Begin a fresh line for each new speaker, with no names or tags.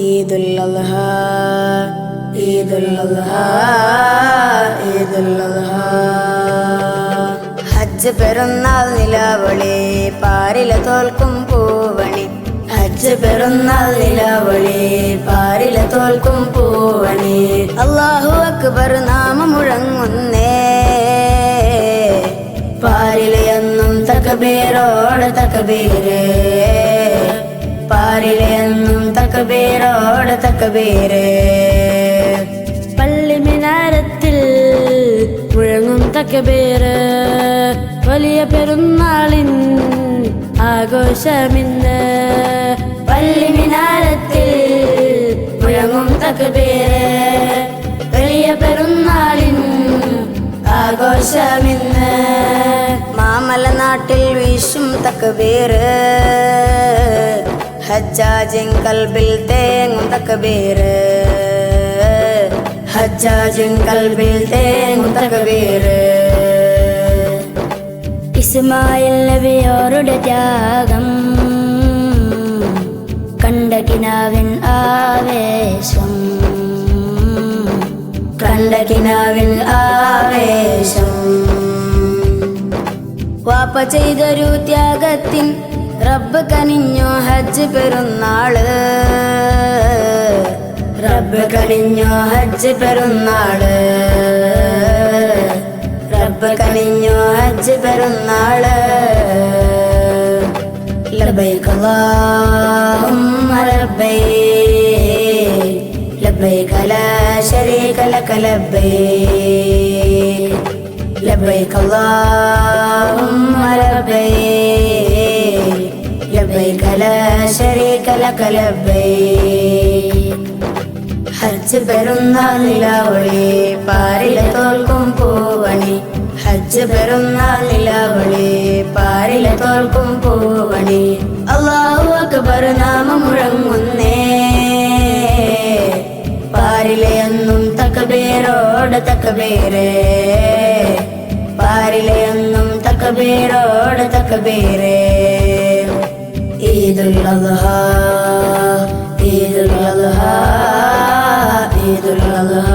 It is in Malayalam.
ഈദുൽ അദ്ഹ ഈദുൽ അദ്ഹ ഈദുൽ അദ്ഹ ഹജ്ജ് പെരുന്നാൾ നിലാവളി പാരില തോൽക്കും പൂവണി ഹജ്ജ് പെരുന്നാൾ നിലാവളി പാരില തോൽക്കും പൂവണി അല്ലാഹു അക്ബർ നാമം മുഴങ്ങുന്നേ പാരിലെന്നും തക്ബീറോടെ തക്ബീരേ പാരിലെന്നും തക്ബീറോടെ തക്ബീരേ പള്ളി മിനാരത്തിൽ മുഴങ്ങും തക്ബീര് വലിയ പെരുന്നാളിൻ ആഘോഷമിന്ന് പള്ളി മിനാരത്തിൽ മുഴങ്ങും തക്ബീര് വലിയ പെരുന്നാളിൻ ആഘോഷമിന്ന് മാമല നാട്ടിൽ വീശും തക്ബീര് ഹജ്ജാജിൻ കൽബിൽ തേങ്ങും തക്ബീര് ഹജ്ജാജിൻ കൽബിൽ തേങ്ങും തക്ബീര് ഇസ്മായിൽ നബിയോരുടെ ത്യാഗം കണ്ട കിനാവിൻ ആവേശം കണ്ട കിനാവിൻ ആവേശം വാപ്പ ചെയ്തൊരു ത്യാഗത്തിൻ റബ്ബ് കനിഞ്ഞു ഹജ്ജ് പെരുന്നാള് റബ്ബ് കനിഞ്ഞു ഹജ്ജ് പെരുന്നാള് റബ്ബ് കനിഞ്ഞു ഹജ്ജ് പെരുന്നാള് ലബ്ബൈക അല്ലാഹുമ്മ ലബ്ബൈക് ലബ്ബൈക ലാ ശരീക ലക ലബ്ബൈക് ലബ്ബൈക അല്ലാഹുമ്മ ലബ്ബൈക് ലബ്ബൈക ലാ ശരീക ലക ലബ്ബൈക് ഹജ്ജ് പെരുന്നാൾ നിലാവളി പാരില തോൽക്കും പൂവണി ഹജ്ജ് പെരുന്നാൾ നിലാവളി പാരില തോൽക്കും പൂവണി അല്ലാഹു അക്ബർ നാമം മുഴങ്ങുന്നേ പാരിലെന്നും തക്ബീറോടെ തക്ബീരേ പാരിലെന്നും തക്ബീറോടെ തക്ബീരേ ഈദുൽ അദ്ഹ ഈദുൽ അദ്ഹ ഈദുൽ അദ്ഹ